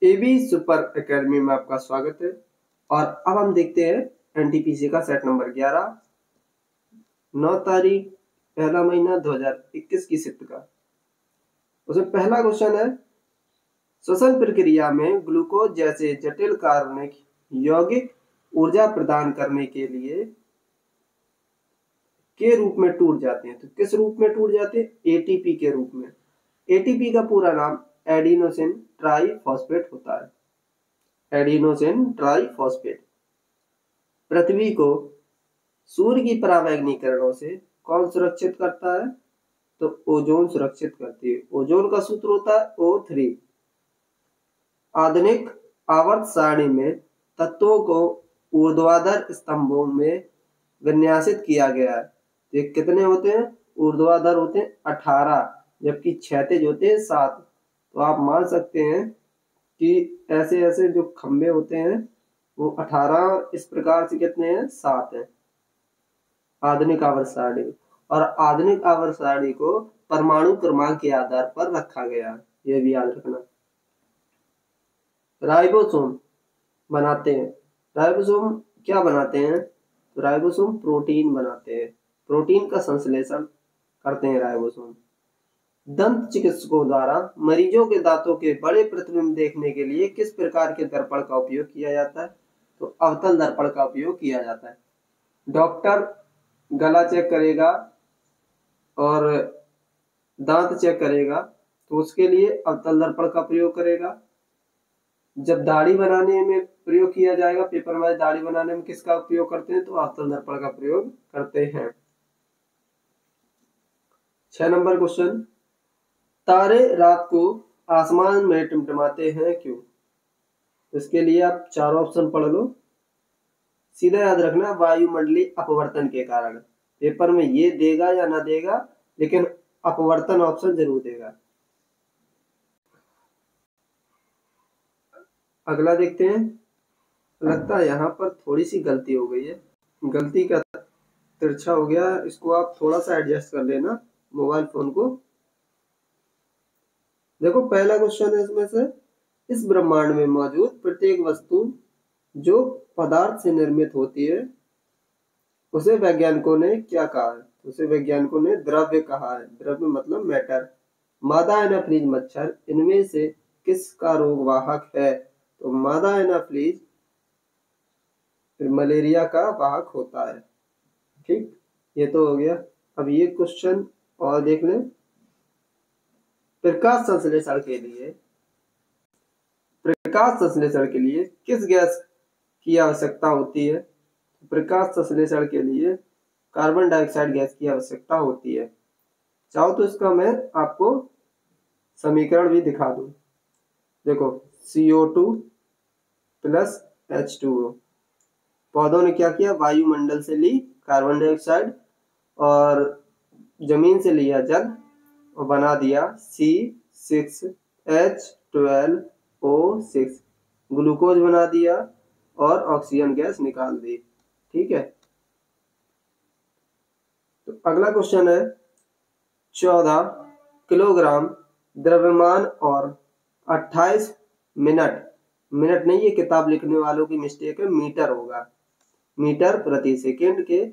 AB super academy में आपका स्वागत है। और अब हम देखते हैं एनटीपीसी का सेट नंबर 11, 9 तारीख पहला महीना 2021 की शिफ्ट का। उसमें पहला क्वेश्चन है, श्वसन प्रक्रिया में ग्लूकोज जैसे जटिल कार्बनिक यौगिक ऊर्जा प्रदान करने के लिए के रूप में टूट जाते हैं। तो किस रूप में टूट जाते हैं? एटीपी के रूप में। एटीपी का पूरा नाम एडिनोसिन ट्राइफॉस्फेट होता है। Adenosine triphosphate. पृथ्वी को सूर्य की परावैंगनी किरणों से कौन सुरक्षित करता है? तो ओजोन सुरक्षित करती है। ओजोन का सूत्र होता है O3। आधुनिक आवर्त सारणी में तत्वों को ऊर्ध्वाधर स्तंभों में विन्यासित किया गया है। ये कितने होते हैं? ऊर्ध्वाधर होते हैं 18, जबकि क्षैतिज होते हैं 7। तो आप मान सकते हैं कि ऐसे ऐसे जो खंभे होते हैं वो 18, इस प्रकार से कितने हैं? 7 हैं आधुनिक आवर्त सारणी। और आधुनिक आवर्त सारणी को परमाणु क्रमांक के आधार पर रखा गया है, यह भी याद रखना। राइबोसोम बनाते हैं। राइबोसोम क्या बनाते हैं? तो राइबोसोम प्रोटीन बनाते हैं। प्रोटीन का संश्लेषण करते हैं राइबोसोम। दंत चिकित्सकों द्वारा मरीजों के दांतों के बड़े प्रतिबिंब देखने के लिए किस प्रकार के दर्पण का उपयोग किया जाता है? तो अवतल दर्पण का उपयोग किया जाता है। डॉक्टर गला चेक करेगा और दांत चेक करेगा तो उसके लिए अवतल दर्पण का प्रयोग करेगा। जब दाढ़ी बनाने में प्रयोग किया जाएगा, पेपर वाइज दाढ़ी बनाने में किसका उपयोग करते हैं? तो अवतल दर्पण का प्रयोग करते हैं। 6 नंबर क्वेश्चन, तारे रात को आसमान में टिमटिमाते हैं क्यों? इसके लिए आप 4 ऑप्शन पढ़ लो। सीधा याद रखना, वायुमंडलीय अपवर्तन के कारण। पेपर में ये देगा या ना देगा, लेकिन अपवर्तन ऑप्शन जरूर देगा। अगला देखते हैं। लगता है यहाँ पर थोड़ी सी गलती हो गई है, गलती का तिरछा हो गया, इसको आप थोड़ा सा एडजस्ट कर लेना मोबाइल फोन को। देखो पहला क्वेश्चन है इसमें से, इस ब्रह्मांड में मौजूद प्रत्येक वस्तु जो पदार्थ से निर्मित होती है उसे वैज्ञानिकों ने क्या कहा है? उसे वैज्ञानिकों ने द्रव्य कहा है। द्रव्य मतलब मैटर। मादा एनाफ्लीज मच्छर इनमें से किसका रोग वाहक है? तो मादा एनाफ्लीज मलेरिया का वाहक होता है। ठीक, ये तो हो गया। अब ये क्वेश्चन और देख लें। प्रकाश संश्लेषण के लिए किस गैस की आवश्यकता होती है? प्रकाश संश्लेषण के लिए कार्बन डाइऑक्साइड गैस की आवश्यकता होती है। चाहो तो इसका मैं आपको समीकरण भी दिखा दूं। देखो CO2 प्लस H2O। पौधों ने क्या किया? वायुमंडल से ली कार्बन डाइऑक्साइड और जमीन से लिया जल और बना दिया C6H12O6, ग्लूकोज बना दिया और ऑक्सीजन गैस निकाल दी। ठीक है। तो अगला क्वेश्चन है, 14 किलोग्राम द्रव्यमान और 28 मिनट नहीं, ये किताब लिखने वालों की मिस्टेक है, मीटर होगा। मीटर प्रति सेकंड के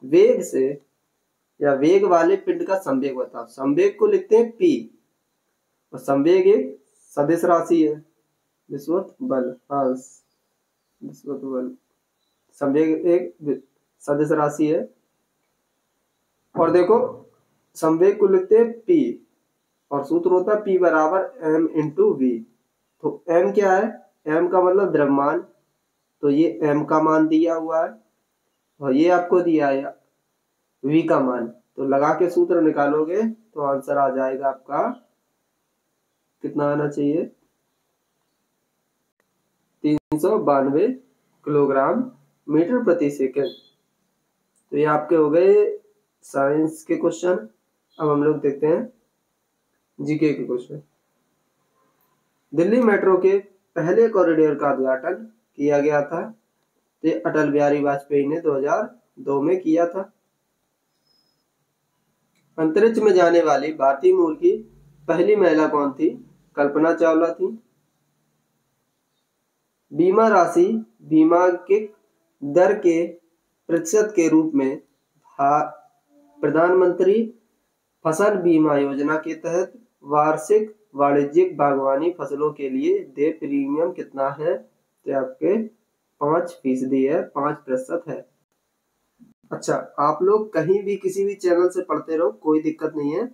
वेग से या वेग वाले पिंड का संवेग बताओ। संवेग को लिखते हैं P और संवेग एक सदिश राशि है, विस्वत बल। हाँ, विस्वत बल। संवेग एक सदिश राशि है। और देखो संवेग को लिखते हैं P और सूत्र होता है P बराबर m इंटू V। तो m क्या है? m का मतलब द्रव्यमान, तो ये m का मान दिया हुआ है और ये आपको दिया है V का मान। तो लगा के सूत्र निकालोगे तो आंसर आ जाएगा आपका, कितना आना चाहिए? 392 किलोग्राम मीटर प्रति सेकंड। तो ये आपके हो गए साइंस के क्वेश्चन। अब हम लोग देखते हैं जीके के क्वेश्चन। दिल्ली मेट्रो के पहले कॉरिडोर का उद्घाटन किया गया था। तो अटल बिहारी वाजपेयी ने 2002 में किया था। अंतरिक्ष में जाने वाली भारतीय मूल की पहली महिला कौन थी? कल्पना चावला थी। बीमा राशि बीमा के दर के प्रतिशत के रूप में प्रधानमंत्री फसल बीमा योजना के तहत वार्षिक वाणिज्यिक बागवानी फसलों के लिए देय प्रीमियम कितना है? तो आपके 5% है, 5% है। अच्छा, आप लोग कहीं भी किसी भी चैनल से पढ़ते रहो, कोई दिक्कत नहीं है,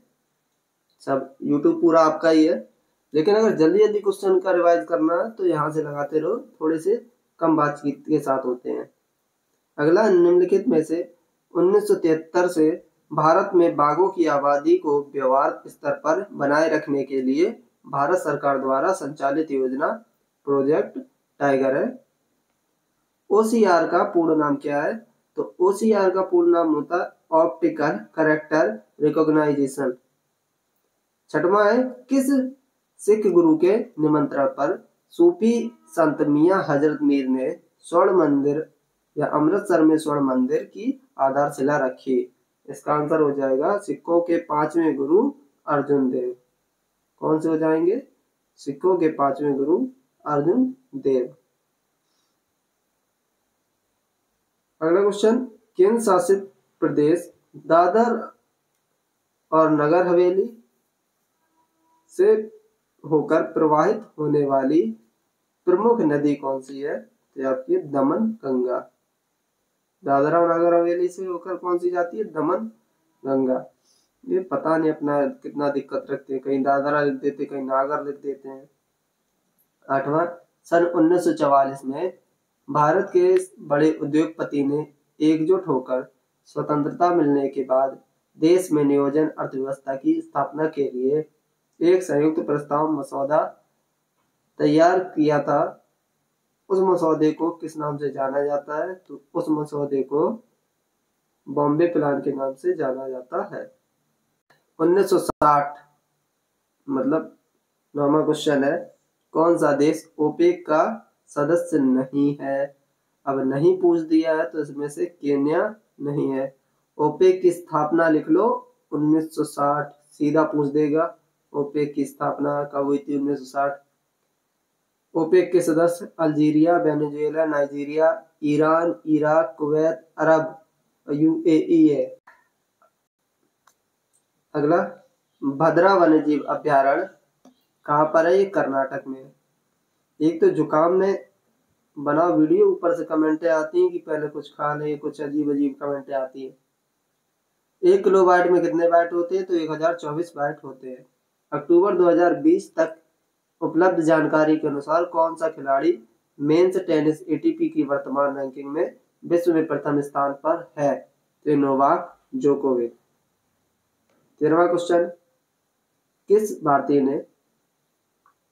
सब यूट्यूब पूरा आपका ही है। लेकिन अगर जल्दी जल्दी क्वेश्चन का रिवाइज करना है तो यहाँ से लगाते रहो, थोड़े से कम बातचीत के साथ होते हैं। अगला, निम्नलिखित में से 1973 से भारत में बाघों की आबादी को व्यवहार स्तर पर बनाए रखने के लिए भारत सरकार द्वारा संचालित योजना प्रोजेक्ट टाइगर है। OCR का पूर्ण नाम क्या है? तो OCR का पूर्ण नाम होता है ऑप्टिकल कैरेक्टर रिकॉग्नाइजेशन। छठवां है, किस सिख गुरु के निमंत्रण पर सूफी संत मियां हजरत मीर ने स्वर्ण मंदिर या अमृतसर में स्वर्ण मंदिर की आधारशिला रखी? इसका आंसर हो जाएगा सिखों के 5वें गुरु अर्जुन देव। कौन से हो जाएंगे? सिखों के 5वें गुरु अर्जुन देव। अगला क्वेश्चन, केंद्र शासित प्रदेश दादर और नगर हवेली से होकर प्रवाहित होने वाली प्रमुख नदी कौन सी है? तो आपकी दमन गंगा। दादरा और नगर हवेली से होकर कौन सी जाती है? दमन गंगा। ये पता नहीं अपना कितना दिक्कत रखते हैं, कहीं दादरा लिख देते, कहीं नागर लिख देते हैं। आठवां, सन 1944 में भारत के बड़े उद्योगपति ने एकजुट होकर स्वतंत्रता मिलने के बाद देश में नियोजन अर्थव्यवस्था की स्थापना के लिए एक संयुक्त प्रस्ताव मसौदा तैयार किया था। उस मसौदे को किस नाम से जाना जाता है? तो उस मसौदे को बॉम्बे प्लान के नाम से जाना जाता है। 1960 मतलब 9वां क्वेश्चन है, कौन सा देश ओपेक का सदस्य नहीं है? अब नहीं पूछ दिया है तो इसमें से केन्या नहीं है। ओपेक की स्थापना लिख लो 1960, सीधा पूछ देगा। ओपेक की स्थापना कब हुई थी? 1960। ओपेक के सदस्य Algeria, Venezuela, Nigeria, Iran, Iraq, Kuwait, Arab, UAE है। अगला, भद्रा वन्यजीव अभ्यारण्य कहाँ पर है? ये कर्नाटक में है। एक तो जुकाम में बना वीडियो, ऊपर से कमेंटें आती हैं कि पहले कुछ खा ले, कुछ अजीब अजीब कमेंटें आती हैं। 1 किलोबाइट में कितने बाइट होते हैं? तो 1024 बाइट होते हैं। अक्टूबर 2020 तक उपलब्ध जानकारी के अनुसार कौन सा खिलाड़ी मेंस टेनिस ATP की वर्तमान रैंकिंग में विश्व में प्रथम स्थान पर है? तो नोवाक जोकोविच। 13वां क्वेश्चन, किस भारतीय ने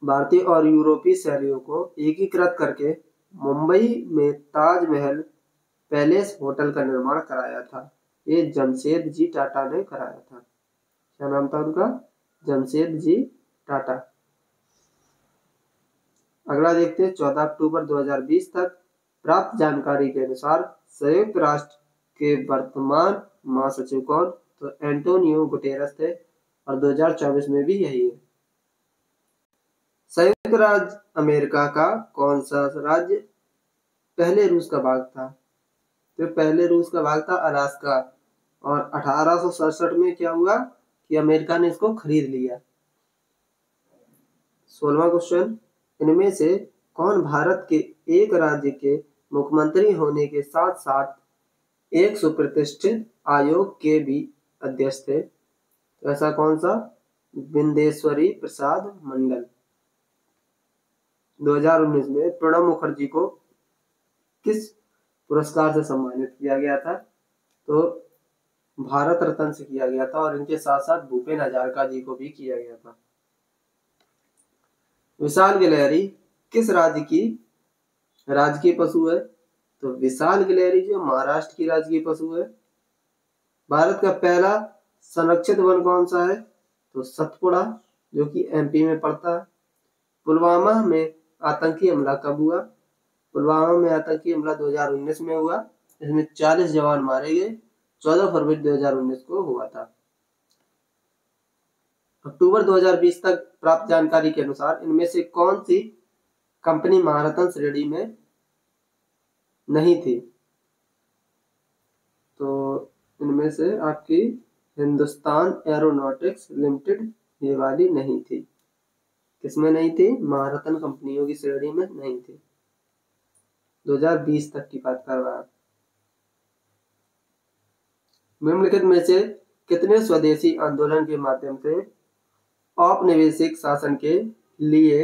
भारतीय और यूरोपीय शैलियों को एकीकृत करके मुंबई में ताजमहल पैलेस होटल का निर्माण कराया था? ये जमशेद जी टाटा ने कराया था। क्या नाम था उनका? जमशेद जी टाटा। अगला देखते हैं, 14 अक्टूबर 2020 तक प्राप्त जानकारी के अनुसार संयुक्त राष्ट्र के वर्तमान महासचिव कौन? तो एंटोनियो गुटेरस थे और 2024 में भी यही है। संयुक्त राज्य अमेरिका का कौन सा राज्य पहले रूस का भाग था? तो पहले रूस का भाग था अलास्का, और 1867 में क्या हुआ कि अमेरिका ने इसको खरीद लिया। 16वां क्वेश्चन, इनमें से कौन भारत के एक राज्य के मुख्यमंत्री होने के साथ साथ एक सुप्रतिष्ठित आयोग के भी अध्यक्ष थे? तो ऐसा कौन सा? बिंदेश्वरी प्रसाद मंडल। 2019 में प्रणब मुखर्जी को किस पुरस्कार से सम्मानित किया गया था? तो भारत रत्न से किया गया था, और इनके साथ साथ भूपेन हजारिका जी को भी किया गया था। विशाल गिलहरी किस राज्य की राजकीय पशु है? तो विशाल गिलहरी जो महाराष्ट्र की राजकीय पशु है। भारत का पहला संरक्षित वन कौन सा है? तो सतपुड़ा, जो कि MP में पड़ता है। पुलवामा में आतंकी हमला कब हुआ? पुलवामा में आतंकी हमला 2019 में हुआ। इसमें 40 जवान मारे गए। 14 फरवरी 2019 को हुआ था। अक्टूबर 2020 तक प्राप्त जानकारी के अनुसार इनमें से कौन सी कंपनी महारत्न श्रेणी में नहीं थी। तो इनमें से आपकी हिंदुस्तान एरोनॉटिक्स लिमिटेड ये वाली नहीं थी। किसमें नहीं थी? महारत्न कंपनियों की श्रेणी में नहीं थी। 2020 तक की बात कर रहा है। निम्नलिखित में से कितने स्वदेशी आंदोलन के माध्यम से औपनिवेशिक शासन के लिए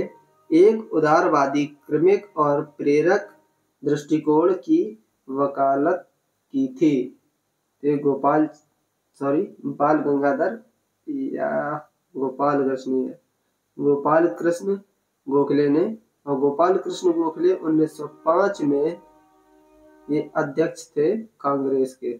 एक उदारवादी क्रमिक और प्रेरक दृष्टिकोण की वकालत की थी? तो बाल गंगाधर या गोपाल कृष्ण गोखले ने, और गोपाल कृष्ण गोखले 1905 में ये अध्यक्ष थे कांग्रेस के।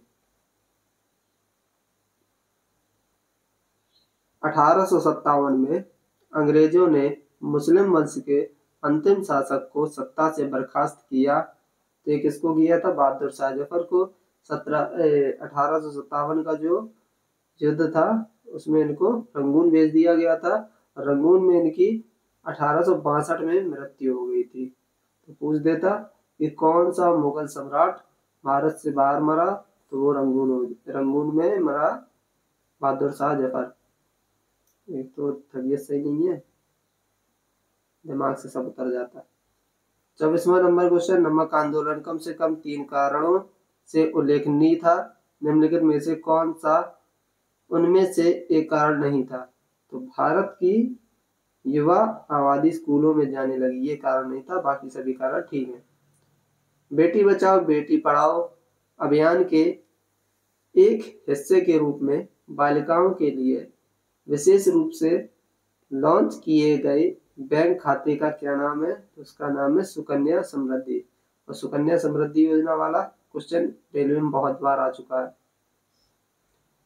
1857 में अंग्रेजों ने मुस्लिम वंश के अंतिम शासक को सत्ता से बर्खास्त किया। तो ये किसको किया था? बहादुर शाह जफर को। 1857 का जो युद्ध था उसमें इनको रंगून भेज दिया गया था। रंगून में इनकी 1862 में मृत्यु हो गई थी। तो पूछ देता कि कौन सा मुगल सम्राट भारत से बाहर मरा? तो वो रंगून में मरा बहादुर शाह जफर। एक तो तबीयत सही नहीं है, दिमाग से सब उतर जाता है। 24वां नंबर क्वेश्चन, नमक आंदोलन कम से कम 3 कारणों से उल्लेखनीय था। निम्नलिखित में से कौन सा उनमें से एक कारण नहीं था? तो भारत की युवा आबादी स्कूलों में जाने लगी, ये कारण नहीं था, बाकी सभी कारण ठीक है। बेटी बचाओ बेटी पढ़ाओ अभियान के एक हिस्से के रूप में बालिकाओं के लिए विशेष रूप से लॉन्च किए गए बैंक खाते का क्या नाम है? तो उसका नाम है सुकन्या समृद्धि। और सुकन्या समृद्धि योजना वाला क्वेश्चन रेलवे में बहुत बार आ चुका है।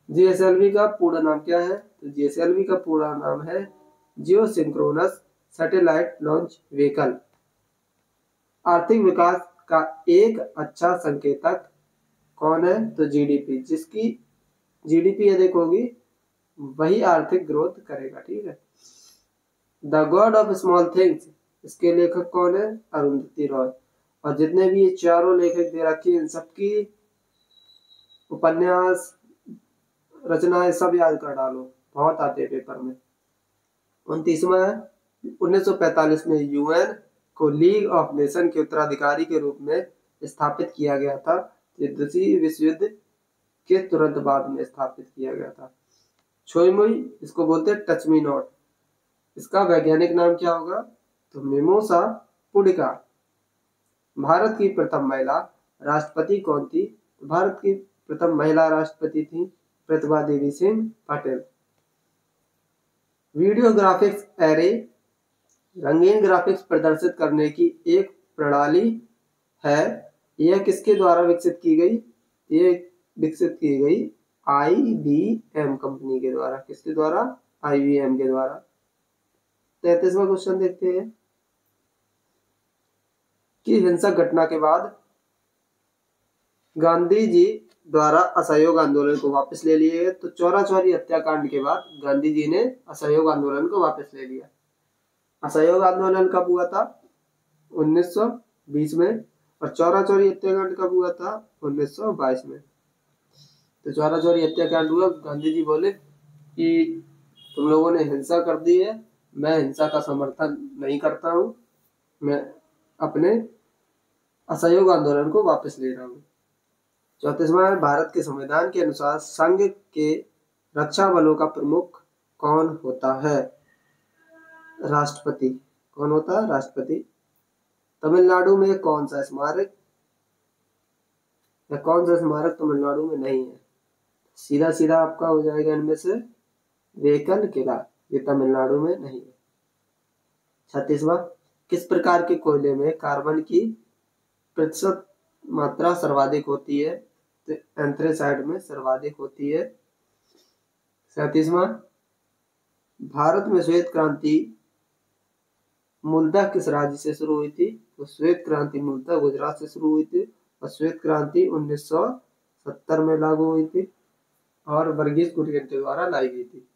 जीएसएलवी का पूरा नाम क्या है? तो जीएसएलवी का पूरा नाम है जियो सिंक्रोनस सैटेलाइट लॉन्च व्हीकल। आर्थिक विकास का एक अच्छा संकेतक कौन है? तो जीडीपी। जिसकी जीडीपी अधिक होगी वही आर्थिक ग्रोथ करेगा, ठीक है। The God of small things, इसके लेखक कौन है? अरुंधति रॉय। और जितने भी ये चारों लेखक दे रखे हैं इन सबकी उपन्यास रचनाएं सब याद कर डालो, बहुत आते हैं पेपर में। 29वां है, 1945 में यूएन को लीग ऑफ नेशन के उत्तराधिकारी के रूप में स्थापित किया गया था। ये दूसरी विश्व युद्ध के तुरंत बाद में स्थापित किया गया था। छोईमुई, इसको बोलते हैं टच मी नॉट। इसका वैज्ञानिक नाम क्या होगा? तो मिमोसा पुडिका। भारत की प्रथम महिला राष्ट्रपति कौन थी? भारत की प्रथम महिला राष्ट्रपति थी Pratibha Devi Singh Patel. Video graphics array रंगीन ग्राफिक्स प्रदर्शित करने की एक प्रणाली है। यह किसके द्वारा विकसित की गई? ये विकसित की गई IBM कंपनी के द्वारा। किसके द्वारा? IBM के द्वारा। 33वां क्वेश्चन देखते हैं कि हिंसक घटना के बाद गांधी जी द्वारा असहयोग आंदोलन को वापस ले लिए। तो चौरा चौरी हत्याकांड के बाद गांधी जी ने असहयोग आंदोलन को वापस ले लिया। असहयोग आंदोलन कब हुआ था? 1920 में। और चौरा चौरी हत्याकांड कब हुआ था? 1922 में। तो चौरा चौरी हत्याकांड हुआ, गांधी जी बोले कि तुम लोगों ने हिंसा कर दी है, मैं हिंसा का समर्थन नहीं करता हूँ, मैं अपने असहयोग आंदोलन को वापस ले रहा हूँ। 34वां, भारत के संविधान के अनुसार संघ के रक्षा बलों का प्रमुख कौन होता है? राष्ट्रपति। कौन होता है? राष्ट्रपति। तमिलनाडु में कौन सा स्मारक या कौन सा स्मारक तमिलनाडु में नहीं है? सीधा सीधा आपका हो जाएगा इनमें से वेकन किला, ये तमिलनाडु में नहीं है। 36वां, किस प्रकार के कोयले में कार्बन की प्रतिशत मात्रा सर्वाधिक होती है? तो एंथ्रेसाइट में सर्वाधिक होती है। 37वां, भारत में श्वेत क्रांति मूलतः किस राज्य से शुरू हुई थी? तो श्वेत क्रांति मूलतः गुजरात से शुरू हुई थी और श्वेत क्रांति 1970 में लागू हुई थी और वर्गीज कुरियन के द्वारा लाई गई थी।